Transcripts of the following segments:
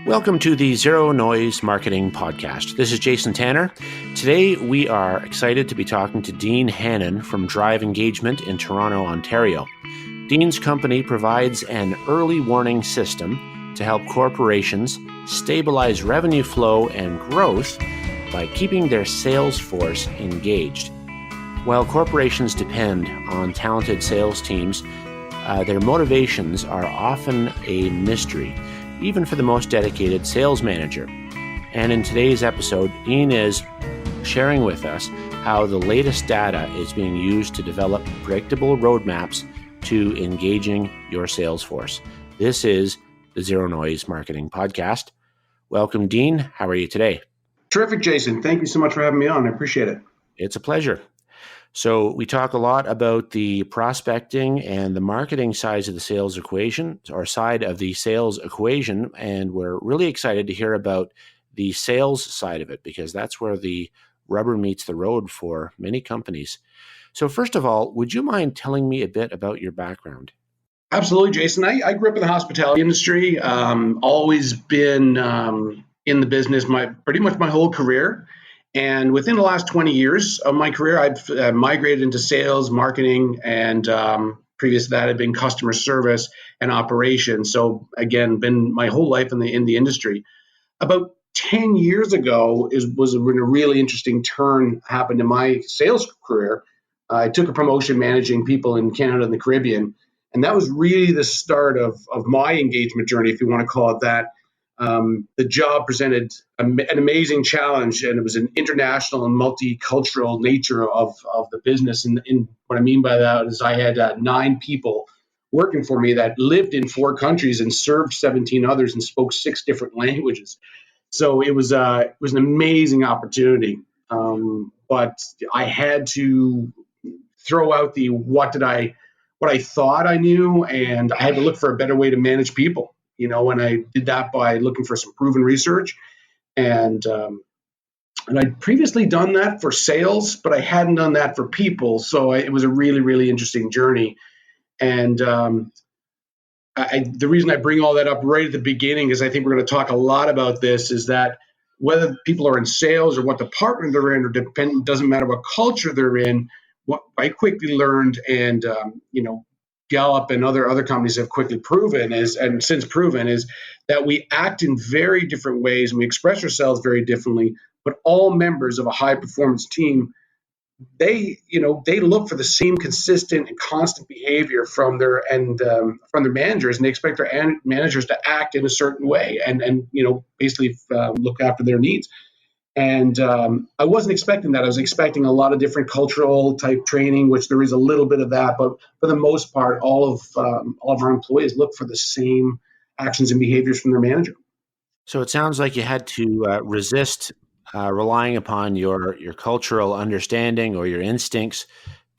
Welcome to the Zero Noise Marketing Podcast. This is Jason Tanner. Today we are excited to be talking to Dean Hannon from Drive Engagement in Toronto, Ontario. Dean's company provides an early warning system to help corporations stabilize revenue flow and growth by keeping their sales force engaged. While corporations depend on talented sales teams, their motivations are often a mystery, even for the most dedicated sales manager. And in today's episode, Dean is sharing with us how the latest data is being used to develop predictable roadmaps to engaging your sales force. This is the Zero Noise Marketing Podcast. Welcome, Dean. How are you today? Terrific, Jason. Thank you so much for having me on. I appreciate it. It's a pleasure. So we talk a lot about the prospecting and the marketing sides of the sales equation, or side of the sales equation, and we're really excited to hear about the sales side of it because that's where the rubber meets the road for many companies. So first of all, would you mind telling me a bit about your background? Absolutely, Jason. I grew up in the hospitality industry, always been in the business pretty much my whole career. And within the last 20 years of my career, I've migrated into sales, marketing, and previous to that, I've been customer service and operations. So again, been my whole life in the industry. About 10 years ago was when a really interesting turn happened in my sales career. I took a promotion managing people in Canada and the Caribbean, and that was really the start of my engagement journey, if you want to call it that. The job presented an amazing challenge, and it was an international and multicultural nature of the business. And what I mean by that is I had 9 people working for me that lived in 4 countries and served 17 others and spoke 6 different languages. So it was an amazing opportunity. But I had to throw out what I thought I knew, and I had to look for a better way to manage people. And I did that by looking for some proven research, and I'd previously done that for sales, but I hadn't done that for people. So it was a really, really interesting journey. And the reason I bring all that up right at the beginning is I think we're going to talk a lot about this, is that whether people are in sales or what department they're in, or doesn't matter what culture they're in, what I quickly learned, and Gallup and other companies have quickly proven is that we act in very different ways and we express ourselves very differently. But all members of a high performance team, they look for the same consistent and constant behavior from their managers, and they expect their managers to act in a certain way and basically look after their needs. And I wasn't expecting that. I was expecting a lot of different cultural type training, which there is a little bit of that. But for the most part, all of our employees look for the same actions and behaviors from their manager. So it sounds like you had to resist relying upon your cultural understanding or your instincts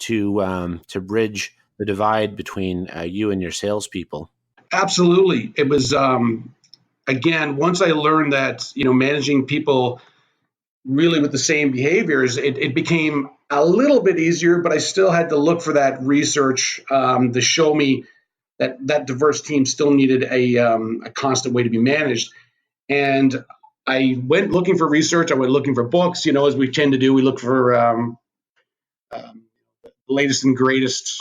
to bridge the divide between you and your salespeople. Absolutely. It was, again, once I learned that, managing people really with the same behaviors, it became a little bit easier, but I still had to look for that research to show me that diverse team still needed a constant way to be managed. And I went looking for research. I went looking for books, as we tend to do. We look for latest and greatest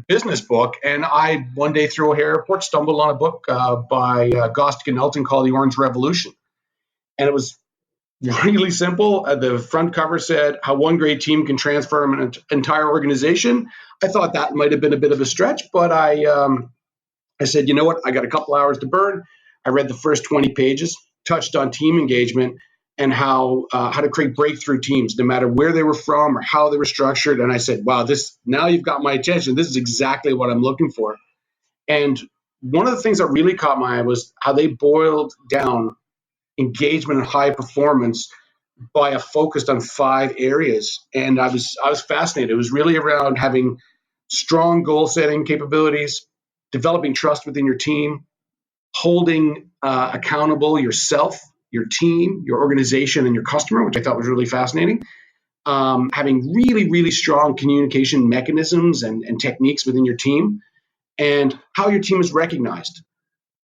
business book. And I, one day through a airport, stumbled on a book by Gostick and Elton called The Orange Revolution. And it was really simple. The front cover said how one great team can transform an entire organization. I thought that might have been a bit of a stretch, but I said, you know what? I got a couple hours to burn. I read the first 20 pages, touched on team engagement and how to create breakthrough teams, no matter where they were from or how they were structured. And I said, wow, now you've got my attention. This is exactly what I'm looking for. And one of the things that really caught my eye was how they boiled down engagement and high performance by a focused on 5 areas. And I was fascinated. It was really around having strong goal setting capabilities, developing trust within your team, holding accountable yourself, your team, your organization, and your customer, which I thought was really fascinating. Having really, really strong communication mechanisms and techniques within your team, and how your team is recognized.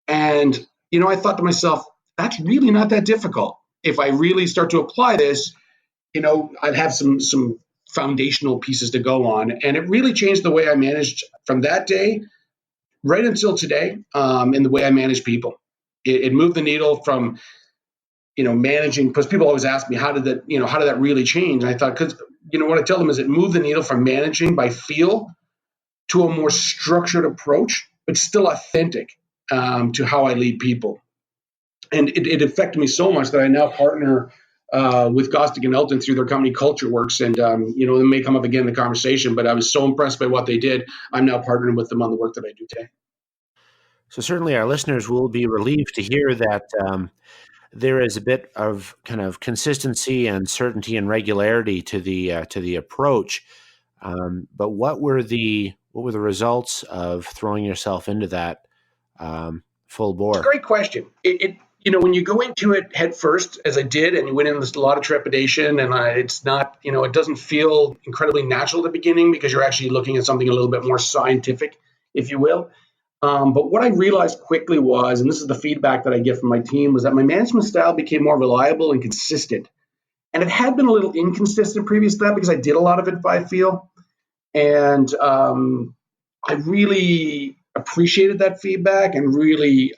And I thought to myself, that's really not that difficult. If I really start to apply this, I'd have some foundational pieces to go on. And it really changed the way I managed from that day right until today, in the way I manage people. It moved the needle from, managing, because people always ask me, how did that really change? And I thought, because, what I tell them is it moved the needle from managing by feel to a more structured approach, but still authentic, to how I lead people. And it affected me so much that I now partner with Gostick and Elton through their company Culture Works. And, it may come up again in the conversation, but I was so impressed by what they did. I'm now partnering with them on the work that I do today. So certainly our listeners will be relieved to hear that there is a bit of kind of consistency and certainty and regularity to the approach. But what were the results of throwing yourself into that full It's a bore? great question. When you go into it head first, as I did, and you went in with a lot of trepidation, and it's not, it doesn't feel incredibly natural at the beginning because you're actually looking at something a little bit more scientific, if you will. But what I realized quickly was, and this is the feedback that I get from my team, was that my management style became more reliable and consistent. And it had been a little inconsistent previous to that because I did a lot of it by feel. And I really appreciated that feedback and really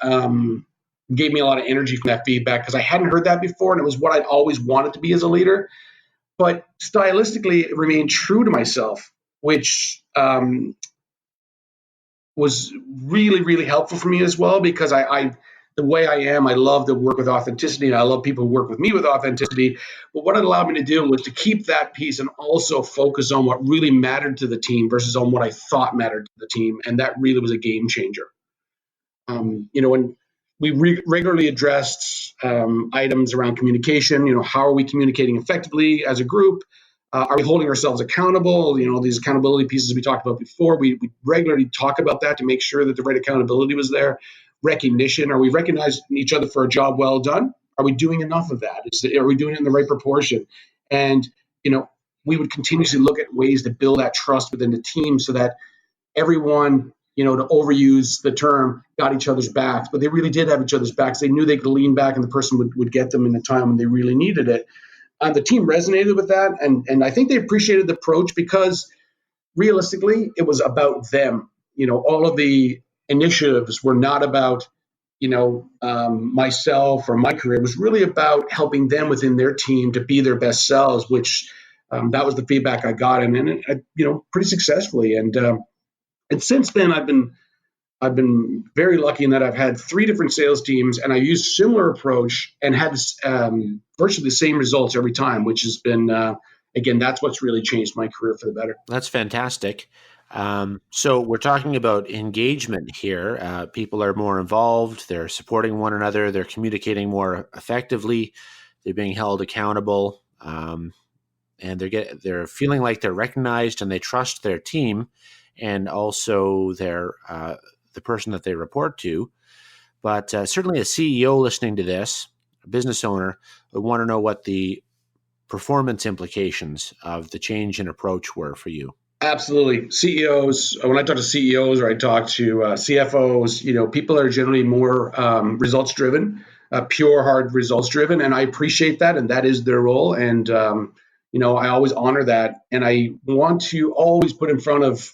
gave me a lot of energy from that feedback because I hadn't heard that before. And it was what I'd always wanted to be as a leader. But stylistically, it remained true to myself, which was really, really helpful for me as well, because the way I am, I love to work with authenticity, and I love people who work with me with authenticity. But what it allowed me to do was to keep that piece and also focus on what really mattered to the team versus on what I thought mattered to the team. And that really was a game changer. When we regularly addressed items around communication, how are we communicating effectively as a group? Are we holding ourselves accountable? These accountability pieces we talked about before, we regularly talk about that to make sure that the right accountability was there. Recognition, are we recognizing each other for a job well done? Are we doing enough of that? Are we doing it in the right proportion? And, we would continuously look at ways to build that trust within the team so that everyone, to overuse the term, got each other's backs, but they really did have each other's backs. They knew they could lean back and the person would get them in the time when they really needed it. The team resonated with that, and I think they appreciated the approach because realistically, it was about them. All of the initiatives were not about, myself or my career. It was really about helping them within their team to be their best selves, which that was the feedback I got, and pretty successfully. And since then, I've been very lucky in that I've had 3 different sales teams, and I used similar approach and had virtually the same results every time, which has been, again, that's what's really changed my career for the better. That's fantastic. So we're talking about engagement here. People are more involved. They're supporting one another. They're communicating more effectively. They're being held accountable, and they're feeling like they're recognized, and they trust their team, and also the person that they report to. But certainly a CEO listening to this, a business owner, would want to know what the performance implications of the change in approach were for you. Absolutely. CEOs, when I talk to CEOs or I talk to CFOs, people are generally more results driven, pure hard results driven. And I appreciate that. And that is their role. And, I always honor that. And I want to always put in front of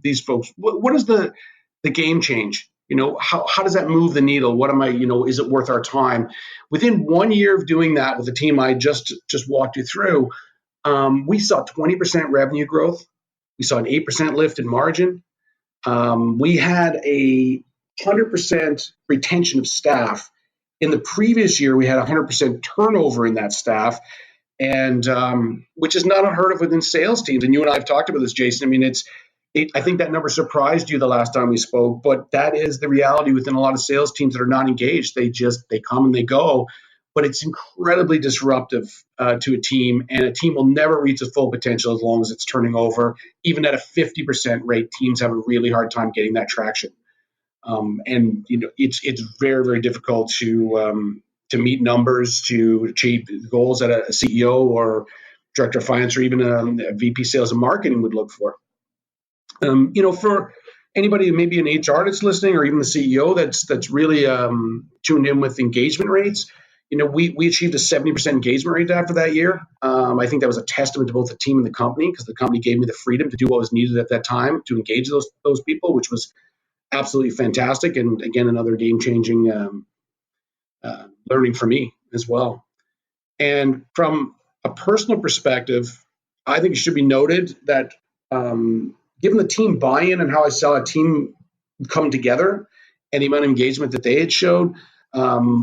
these folks, what is the game change? How does that move the needle? What am I, is it worth our time? Within 1 year of doing that with the team I just walked you through, we saw 20% revenue growth. We saw an 8% lift in margin. We had a 100% retention of staff. In the previous year, we had 100% turnover in that staff, and which is not unheard of within sales teams. And you and I have talked about this, Jason. I mean, I think that number surprised you the last time we spoke, but that is the reality within a lot of sales teams that are not engaged. They come and they go, but it's incredibly disruptive to a team, and a team will never reach its full potential as long as it's turning over. Even at a 50% rate, teams have a really hard time getting that traction. And it's very, very difficult to meet numbers, to achieve goals that a CEO or director of finance or even a VP sales and marketing would look for. For anybody maybe in HR that's listening, or even the CEO that's really tuned in with engagement rates. We achieved a 70% engagement rate after that year. I think that was a testament to both the team and the company, because the company gave me the freedom to do what was needed at that time to engage those people, which was absolutely fantastic. And again, another game changing learning for me as well. And from a personal perspective, I think it should be noted that given the team buy-in and how I saw a team come together and the amount of engagement that they had showed,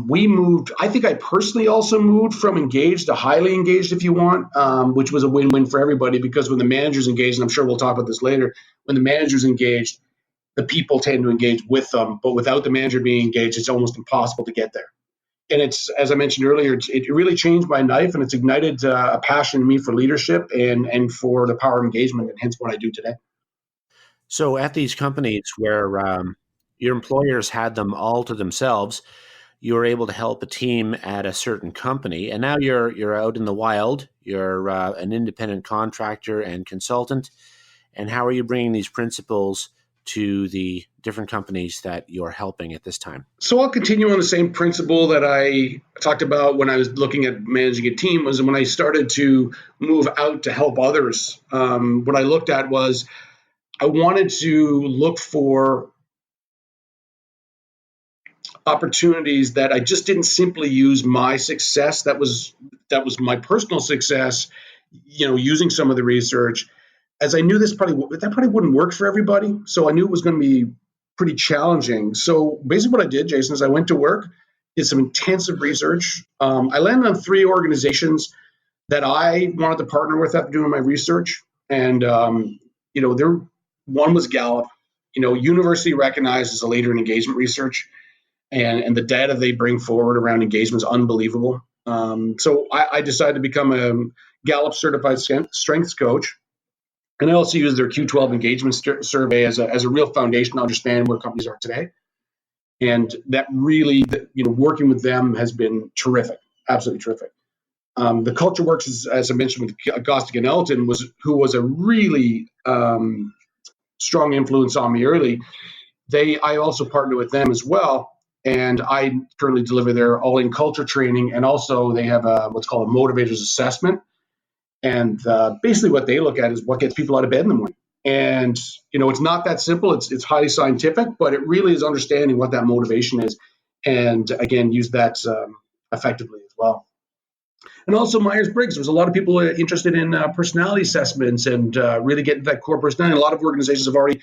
we moved. I think I personally also moved from engaged to highly engaged, if you want, which was a win-win for everybody, because when the manager's engaged, and I'm sure we'll talk about this later, when the manager's engaged, the people tend to engage with them. But without the manager being engaged, it's almost impossible to get there. And it's, as I mentioned earlier, it really changed my life, and it's ignited a passion in me for leadership and for the power of engagement, and hence what I do today. So at these companies where your employers had them all to themselves, you were able to help a team at a certain company, and now you're out in the wild. You're an independent contractor and consultant. And how are you bringing these principles to the different companies that you're helping at this time? So I'll continue on the same principle that I talked about when I was looking at managing a team. Was when I started to move out to help others. What I looked at was I wanted to look for opportunities that I just didn't simply use my success. That was my personal success. Using some of the research, as I knew that probably wouldn't work for everybody. So I knew it was going to be pretty challenging. So basically, what I did, Jason, is I went to work, did some intensive research. I landed on 3 organizations that I wanted to partner with after doing my research, and there one was Gallup. University recognized as a leader in engagement research. And the data they bring forward around engagement is unbelievable. So I decided to become a Gallup certified strengths coach, and I also use their Q12 engagement survey as a real foundation to understand where companies are today. And that really, working with them has been terrific, absolutely terrific. The Culture Works, as I mentioned, with Gostick and Elton, who was a really strong influence on me early. I also partner with them as well. And I currently deliver their all-in culture training, and also they have what's called a motivators assessment. And basically, what they look at is what gets people out of bed in the morning. And it's not that simple. It's highly scientific, but it really is understanding what that motivation is, and again, use that effectively as well. And also Myers-Briggs. There's a lot of people interested in personality assessments and really getting that core personality. A lot of organizations have already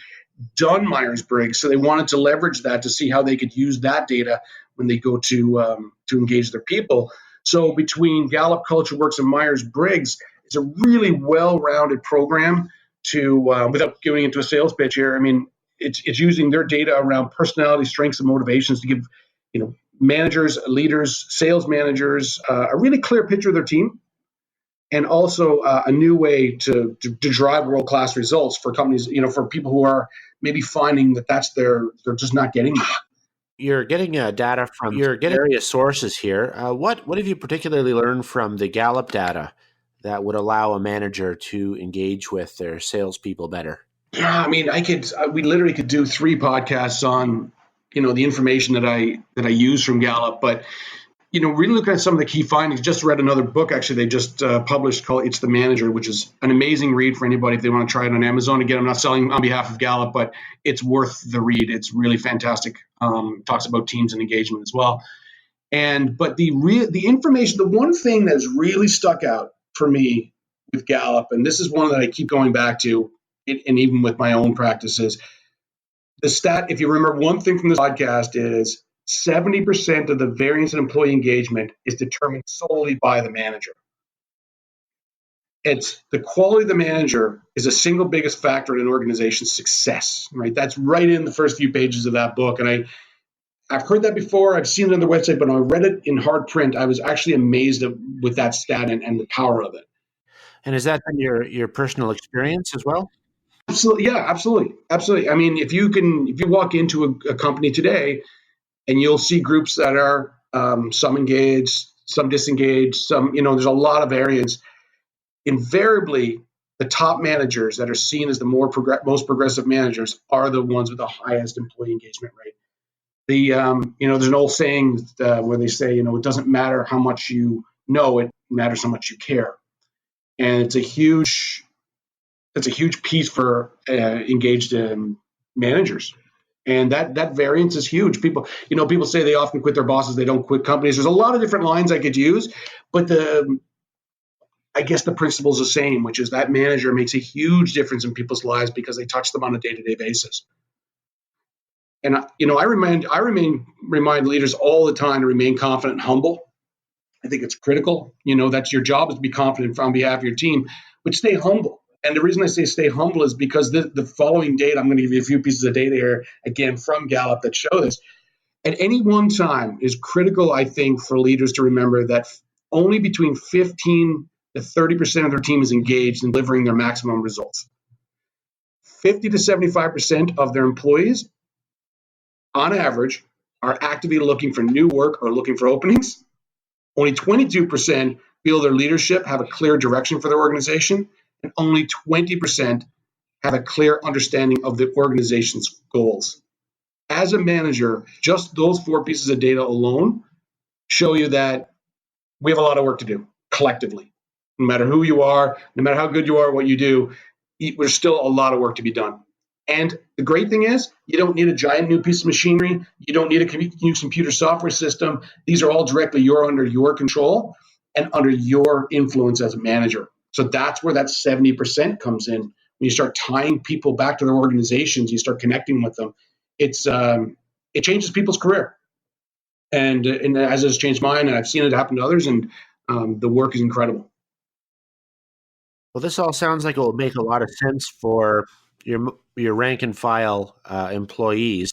done Myers-Briggs, so they wanted to leverage that to see how they could use that data when they go to engage their people. So between Gallup, CultureWorks, and Myers-Briggs, it's a really well-rounded program to, without going into a sales pitch here, I mean, it's using their data around personality, strengths, and motivations to give, managers, leaders, sales managers a really clear picture of their team, and also a new way to drive world-class results for companies, for people who are maybe finding that they're just not getting that. You're getting data from various sources here. What have you particularly learned from the Gallup data that would allow a manager to engage with their salespeople better? Yeah, I mean, we literally could do 3 podcasts on, the information that I use from Gallup, but really looking at some of the key findings. Just read another book, actually, they just published called It's the Manager, which is an amazing read for anybody if they want to try it on Amazon. Again, I'm not selling on behalf of Gallup, but it's worth the read. It's really fantastic. Talks about teams and engagement as well. But the information, the one thing that's really stuck out for me with Gallup, and this is one that I keep going back to, and even with my own practices, the stat, if you remember one thing from this podcast, is 70% of the variance in employee engagement is determined solely by the manager. It's the quality of the manager is the single biggest factor in an organization's success, right? That's right in the first few pages of that book. And I've heard that before. I've seen it on the website, but when I read it in hard print, I was actually amazed with that stat and the power of it. And has that been your personal experience as well? Absolutely. Yeah, absolutely. I mean, if you walk into a company today, and you'll see groups that are some engaged, some disengaged, some, there's a lot of variance. Invariably, the top managers that are seen as the most progressive managers are the ones with the highest employee engagement rate. There's an old saying where they say, it doesn't matter how much you know, it matters how much you care. And it's a huge piece for engaged managers. And that variance is huge. People say they often quit their bosses, they don't quit companies. There's a lot of different lines I could use, but I guess the principle is the same, which is that manager makes a huge difference in people's lives because they touch them on a day-to-day basis. And I remind leaders all the time to remain confident and humble. I think it's critical. That's your job, is to be confident on behalf of your team, but stay humble. And the reason I say stay humble is because the following data, I'm going to give you a few pieces of data here, again, from Gallup, that show this. At any one time is critical, I think, for leaders to remember that only between 15 to 30% of their team is engaged in delivering their maximum results. 50 to 75% of their employees, on average, are actively looking for new work or looking for openings. Only 22% feel their leadership have a clear direction for their organization, and only 20% have a clear understanding of the organization's goals. As a manager, just those 4 pieces of data alone show you that we have a lot of work to do collectively. No matter who you are, no matter how good you are at what you do, there's still a lot of work to be done. And the great thing is, you don't need a giant new piece of machinery. You don't need a new computer software system. These are all directly under your control and under your influence as a manager. So that's where that 70% comes in. When you start tying people back to their organizations, you start connecting with them. It changes people's career. And as it's changed mine, and I've seen it happen to others, and the work is incredible. Well, this all sounds like it will make a lot of sense for your rank and file employees.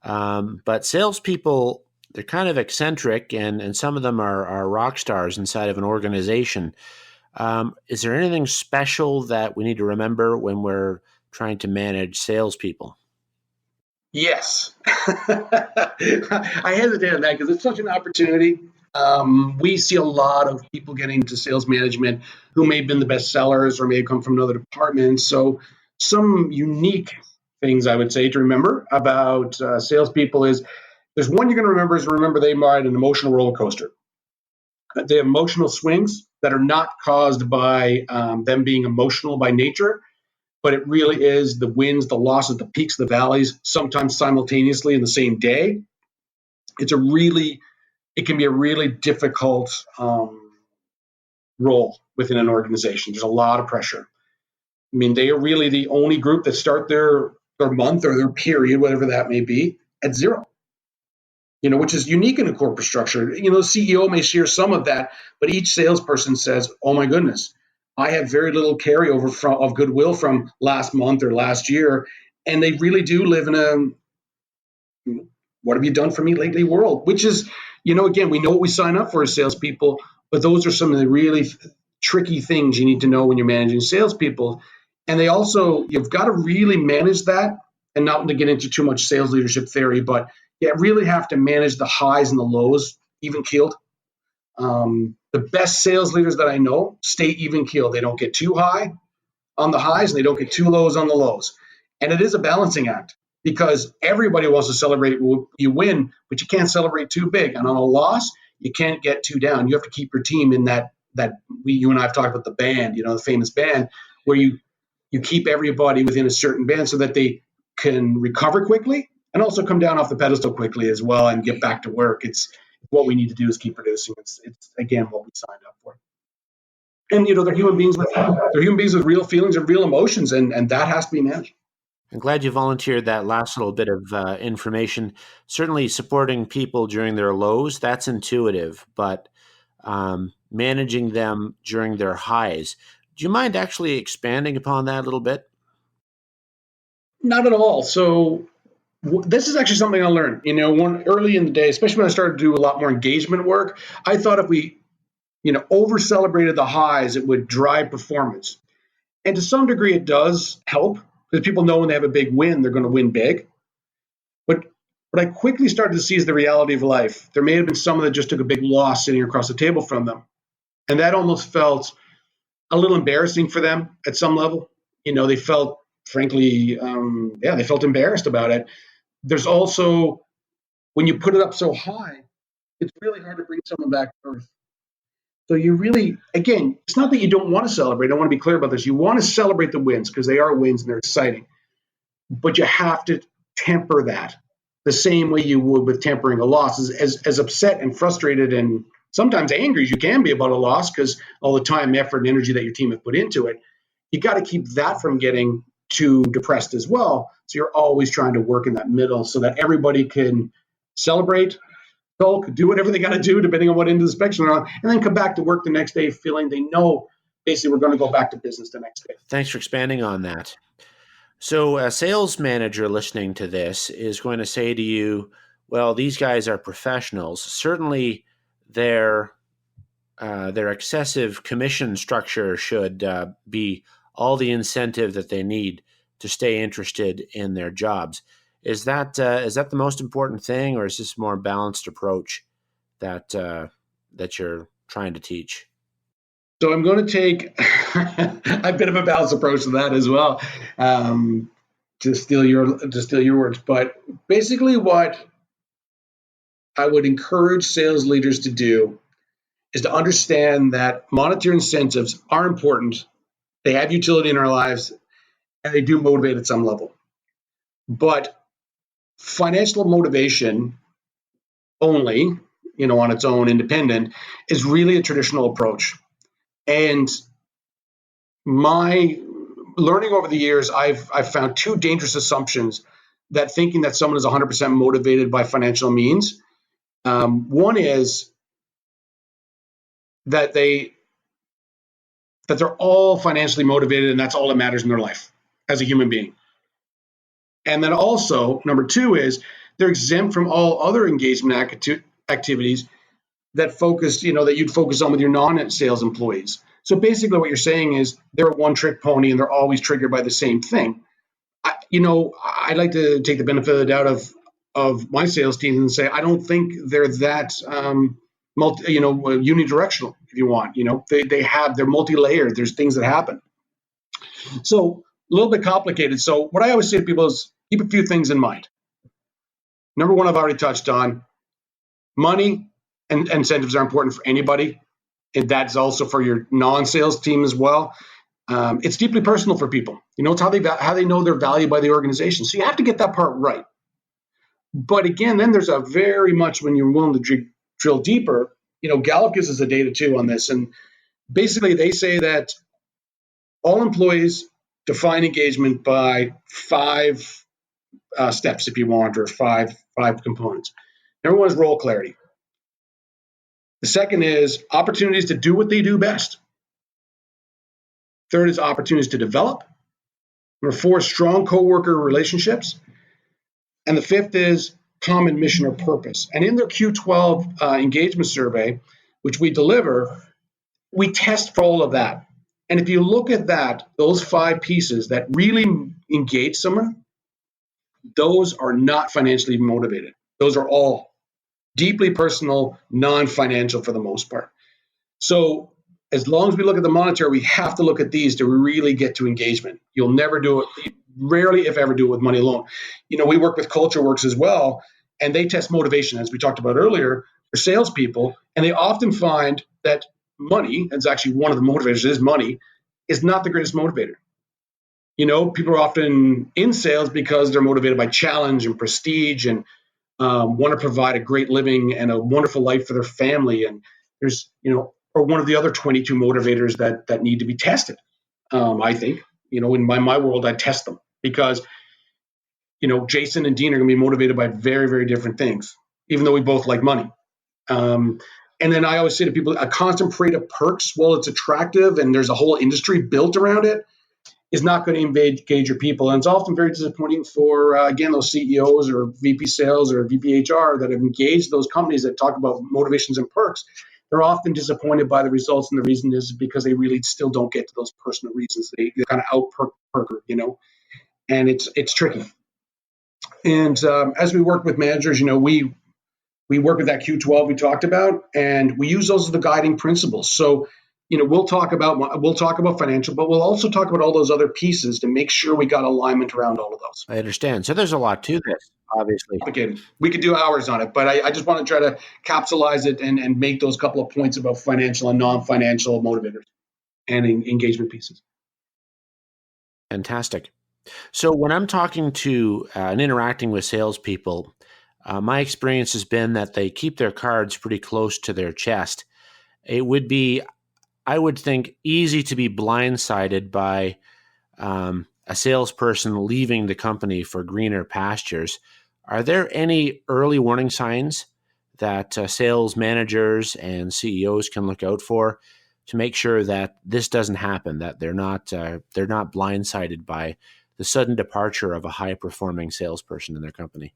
But salespeople, they're kind of eccentric, and some of them are rock stars inside of an organization. Is there anything special that we need to remember when we're trying to manage salespeople? Yes. I hesitate on that because it's such an opportunity. We see a lot of people getting into sales management who may have been the best sellers or may have come from another department. So some unique things I would say to remember about salespeople is, there's one you're going to remember they ride an emotional roller coaster. They have emotional swings that are not caused by them being emotional by nature, but it really is the wins, the losses, the peaks, the valleys, sometimes simultaneously in the same day. It can be a really difficult role within an organization. There's a lot of pressure. I mean, they are really the only group that start their month or their period, whatever that may be, at zero. Which is unique in a corporate structure. The CEO may share some of that, but each salesperson says, "Oh my goodness, I have very little carryover of goodwill from last month or last year," and they really do live in a "what have you done for me lately" world. Which is, again, we know what we sign up for as salespeople, but those are some of the really tricky things you need to know when you're managing salespeople. And you've got to really manage that, and not to get into too much sales leadership theory, but you really have to manage the highs and the lows, even keeled. The best sales leaders that I know stay even keeled. They don't get too high on the highs, and they don't get too lows on the lows. And it is a balancing act, because everybody wants to celebrate you win, but you can't celebrate too big. And on a loss, you can't get too down. You have to keep your team in that you and I have talked about the band, the famous band, where you keep everybody within a certain band so that they can recover quickly and also come down off the pedestal quickly as well and get back to work. It's what we need to do is keep producing. It's again what we signed up for. And they're human beings with real feelings and real emotions, and that has to be managed. I'm glad you volunteered that last little bit of information. Certainly supporting people during their lows, that's intuitive, but managing them during their highs. Do you mind actually expanding upon that a little bit? Not at all. So this is actually something I learned, early in the day, especially when I started to do a lot more engagement work. I thought if we, over celebrated the highs, it would drive performance. And to some degree, it does help, because people know when they have a big win, they're going to win big. But what I quickly started to see is the reality of life. There may have been someone that just took a big loss sitting across the table from them. And that almost felt a little embarrassing for them at some level. They felt, frankly, they felt embarrassed about it. There's also, when you put it up so high, it's really hard to bring someone back to earth. So you really, again, it's not that you don't want to celebrate. I want to be clear about this. You want to celebrate the wins because they are wins and they're exciting. But you have to temper that the same way you would with tempering a loss. As upset and frustrated and sometimes angry as you can be about a loss because all the time, effort, and energy that your team have put into it, you got to keep that from getting too depressed as well. So you're always trying to work in that middle so that everybody can celebrate, do whatever they got to do depending on what end of the spectrum they're on, and then come back to work the next day feeling they know basically we're going to go back to business the next day. Thanks for expanding on that. So a sales manager listening to this is going to say to you, well, these guys are professionals. Certainly their excessive commission structure should be all the incentive that they need to stay interested in their jobs. Is that the most important thing, or is this a more balanced approach that you're trying to teach? So I'm going to take a bit of a balanced approach to that as well, to steal your words. But basically, what I would encourage sales leaders to do is to understand that monetary incentives are important. They have utility in our lives, and they do motivate at some level. But financial motivation only, on its own, independent, is really a traditional approach. And my learning over the years, I've found two dangerous assumptions that thinking that someone is 100% motivated by financial means. One is that they're all financially motivated and that's all that matters in their life as a human being. And then also, number two is they're exempt from all other engagement activities that that you'd focus on with your non-sales employees. So basically what you're saying is they're a one-trick pony and they're always triggered by the same thing. I'd like to take the benefit of the doubt of my sales team and say, I don't think they're that unidirectional, if you want. They're multi-layered. There's things that happen. So a little bit complicated. So what I always say to people is keep a few things in mind. Number one, I've already touched on. Money and incentives are important for anybody. And that's also for your non-sales team as well. It's deeply personal for people. It's how they know they're valued by the organization. So you have to get that part right. But again, then there's a very much when you're willing to drill deeper. Gallup gives us the data too on this, and basically they say that all employees define engagement by 5 steps, if you want, or five components. Number one is role clarity. The second is opportunities to do what they do best. Third is opportunities to develop. Number 4, strong coworker relationships. And the fifth is common mission or purpose. And in their Q12 engagement survey, which we deliver, we test for all of that. And if you look at that, those 5 pieces that really engage someone, those are not financially motivated. Those are all deeply personal, non-financial for the most part. So as long as we look at the monetary, we have to look at these to really get to engagement. You'll never do it, rarely if ever do it with money alone. We work with CultureWorks as well, and they test motivation, as we talked about earlier, for salespeople, and they often find that money, it's actually one of the motivators is money, is not the greatest motivator. People are often in sales because they're motivated by challenge and prestige and want to provide a great living and a wonderful life for their family. And there's, or one of the other 22 motivators that need to be tested. I think, in my world, I test them because, Jason and Dean are going to be motivated by very, very different things, even though we both like money. And then I always say to people, a constant parade of perks, while it's attractive and there's a whole industry built around it, is not going to engage your people. And it's often very disappointing for, again, those CEOs or VP sales or VP HR that have engaged those companies that talk about motivations and perks. They're often disappointed by the results. And the reason is because they really still don't get to those personal reasons. They kind of out-perker, and it's tricky. And as we work with managers, we work with that Q12 we talked about, and we use those as the guiding principles. So, we'll talk about financial, but we'll also talk about all those other pieces to make sure we got alignment around all of those. I understand. So there's a lot to this, obviously. Again, we could do hours on it, but I just want to try to capsulize it and make those couple of points about financial and non-financial motivators and engagement pieces. Fantastic. So when I'm talking to and interacting with salespeople, my experience has been that they keep their cards pretty close to their chest. It would be, I would think, easy to be blindsided by a salesperson leaving the company for greener pastures. Are there any early warning signs that sales managers and CEOs can look out for to make sure that this doesn't happen, that they're not blindsided by the sudden departure of a high-performing salesperson in their company?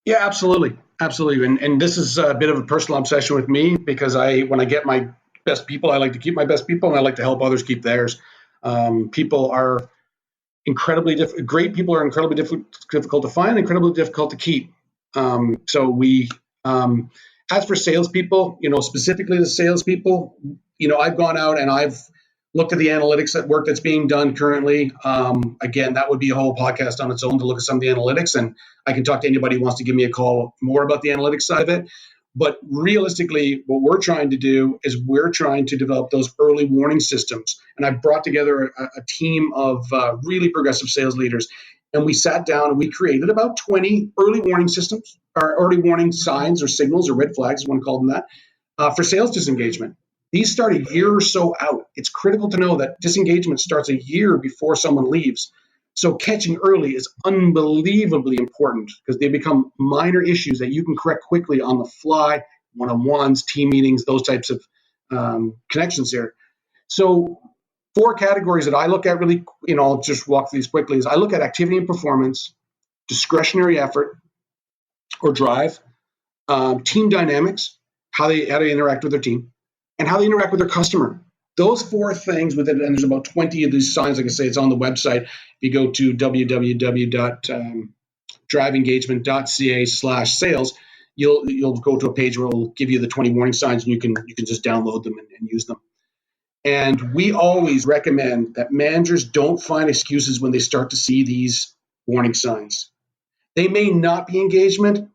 Yeah, absolutely. Absolutely. And this is a bit of a personal obsession with me because when I get my best people, I like to keep my best people and I like to help others keep theirs. People are great people are incredibly difficult to find, incredibly difficult to keep. So as for salespeople, specifically the salespeople, I've gone out and I've looked at the analytics at work that's being done currently. Again, that would be a whole podcast on its own to look at some of the analytics, and I can talk to anybody who wants to give me a call more about the analytics side of it. But realistically, what we're trying to do is we're trying to develop those early warning systems. And I brought together a team of really progressive sales leaders. And we sat down and we created about 20 early warning systems, or early warning signs or signals or red flags, if you want to call them that, for sales disengagement. These start a year or so out. It's critical to know that disengagement starts a year before someone leaves. So catching early is unbelievably important because they become minor issues that you can correct quickly on the fly, one-on-ones, team meetings, those types of connections there. So 4 categories that I look at really, I'll just walk through these quickly, is I look at activity and performance, discretionary effort or drive, team dynamics, how they interact with their team, and how they interact with their customer. Those 4 things with it, and there's about 20 of these signs. Like I say, it's on the website. If you go to driveengagement.ca/sales, you'll go to a page where it'll give you the 20 warning signs, and you can just download them and use them. And we always recommend that managers don't find excuses when they start to see these warning signs. They may not be engagement,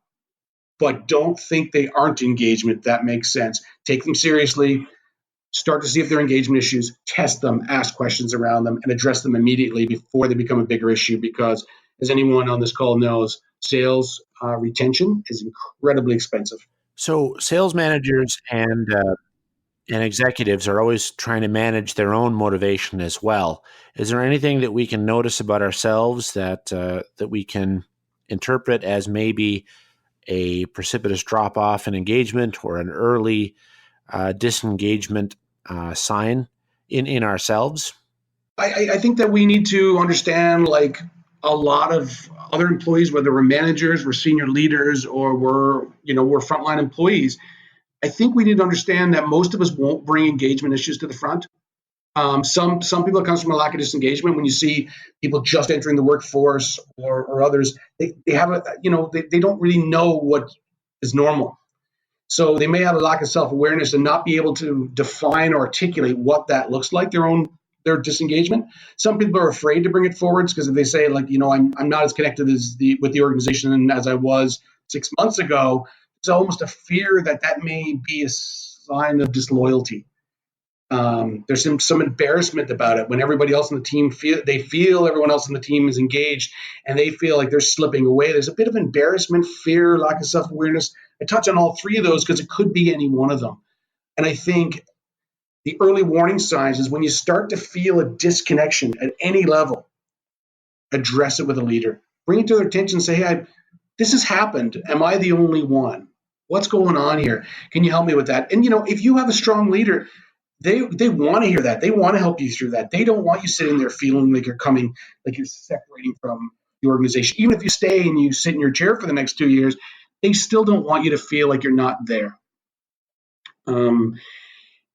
but don't think they aren't engagement. That makes sense. Take them seriously. Start to see if they're engagement issues, test them, ask questions around them, and address them immediately before they become a bigger issue. Because as anyone on this call knows, sales retention is incredibly expensive. So sales managers and executives are always trying to manage their own motivation as well. Is there anything that we can notice about ourselves that we can interpret as maybe a precipitous drop-off in engagement or an early disengagement sign in ourselves? I think that we need to understand, like a lot of other employees, whether we're managers, we're senior leaders, or we're frontline employees. I think we need to understand that most of us won't bring engagement issues to the front. Some people, it comes from a lack of disengagement. When you see people just entering the workforce or others, they have they don't really know what is normal. So they may have a lack of self-awareness and not be able to define or articulate what that looks like, their disengagement. Some people are afraid to bring it forwards because if they say, like, I'm not as connected with the organization as I was 6 months ago, there's almost a fear that may be a sign of disloyalty. There's some embarrassment about it when everybody else on the team feel everyone else on the team is engaged and they feel like they're slipping away. There's a bit of embarrassment, fear, lack of self-awareness. I touch on all 3 of those because it could be any one of them. And I think the early warning signs is when you start to feel a disconnection at any level, address it with a leader. Bring it to their attention and say, hey, this has happened. Am I the only one? What's going on here? Can you help me with that? And, if you have a strong leader, they want to hear that. They want to help you through that. They don't want you sitting there feeling like you're separating from the organization. Even if you stay and you sit in your chair for the next 2 years, they still don't want you to feel like you're not there. And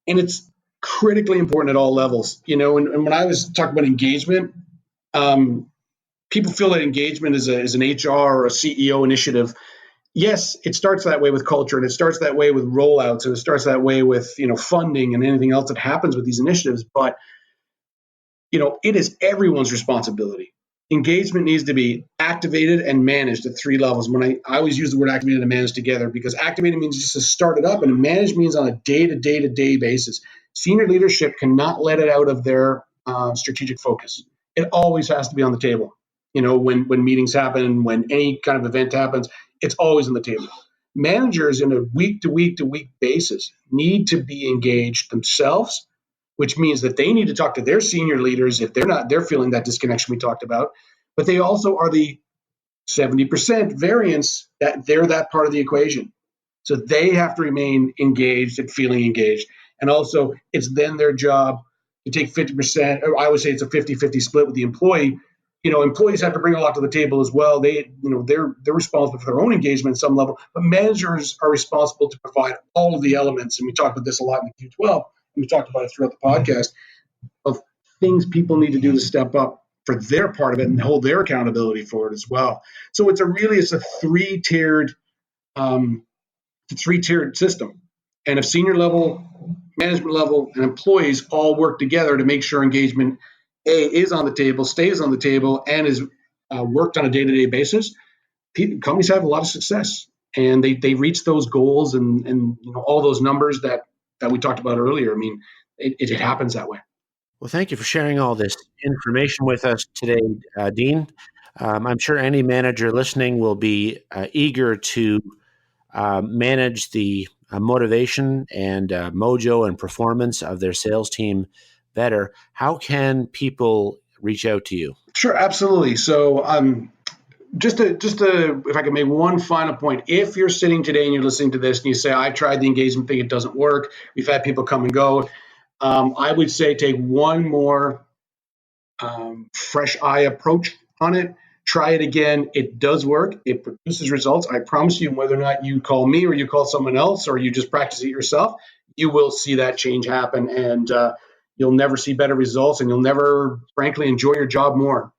it's critically important at all levels. And when I was talking about engagement, people feel that engagement is an HR or a CEO initiative. yes, it starts that way with culture, and it starts that way with rollouts, and it starts that way with funding and anything else that happens with these initiatives. But it is everyone's responsibility. Engagement needs to be activated and managed at three levels. When I always use the word activated and managed together, because activated means just to start it up, and managed means on a day-to-day basis. Senior leadership cannot let it out of their strategic focus. It always has to be on the table. When meetings happen, when any kind of event happens, it's always on the table. Managers in a week-to-week basis need to be engaged themselves, which means that they need to talk to their senior leaders if they're feeling that disconnection we talked about. But they also are the 70% variance that they're that part of the equation. So they have to remain engaged and feeling engaged. And also, it's then their job to take 50%, or I would say it's a 50-50 split with the employee. Employees have to bring a lot to the table as well. They're responsible for their own engagement at some level, but managers are responsible to provide all of the elements. And we talked about this a lot in Q12. We talked about it throughout the podcast, of things people need to do to step up for their part of it and hold their accountability for it as well. So it's a three-tiered system. And if senior level, management level, and employees all work together to make sure engagement is on the table, stays on the table, and is worked on a day-to-day basis, companies have a lot of success, and they reach those goals and all those numbers that we talked about earlier. I mean, it happens that way. Well, thank you for sharing all this information with us today, Dean. I'm sure any manager listening will be eager to manage the motivation and mojo and performance of their sales team better. How can people reach out to you? Sure, absolutely. So just to, if I could make one final point, if you're sitting today and you're listening to this and you say, I tried the engagement thing, it doesn't work. We've had people come and go. I would say take one more fresh eye approach on it. Try it again. It does work. It produces results. I promise you, whether or not you call me or you call someone else or you just practice it yourself, you will see that change happen, and you'll never see better results, and you'll never, frankly, enjoy your job more.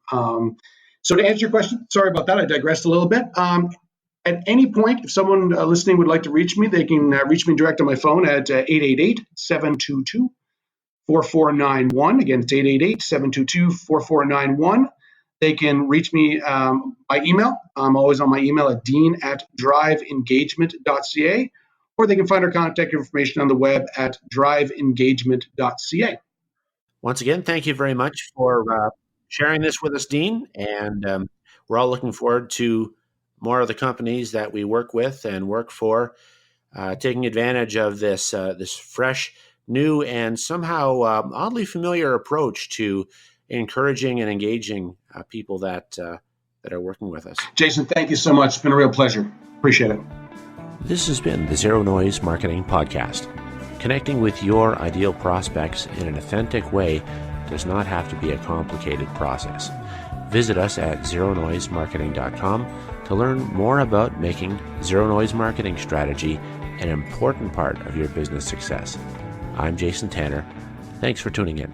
So to answer your question, sorry about that. I digressed a little bit. At any point, if someone listening would like to reach me, they can reach me direct on my phone at 888-722-4491. Again, it's 888-722-4491. They can reach me by email. I'm always on my email at dean@driveengagement.ca, or they can find our contact information on the web at driveengagement.ca. Once again, thank you very much for sharing this with us, Dean. And we're all looking forward to more of the companies that we work with and work for taking advantage of this fresh, new, and somehow oddly familiar approach to encouraging and engaging people that are working with us. Jason, thank you so much. It's been a real pleasure. Appreciate it. This has been the Zero Noise Marketing Podcast. Connecting with your ideal prospects in an authentic way does not have to be a complicated process. Visit us at zeronoisemarketing.com to learn more about making zero noise marketing strategy an important part of your business success. I'm Jason Tanner. Thanks for tuning in.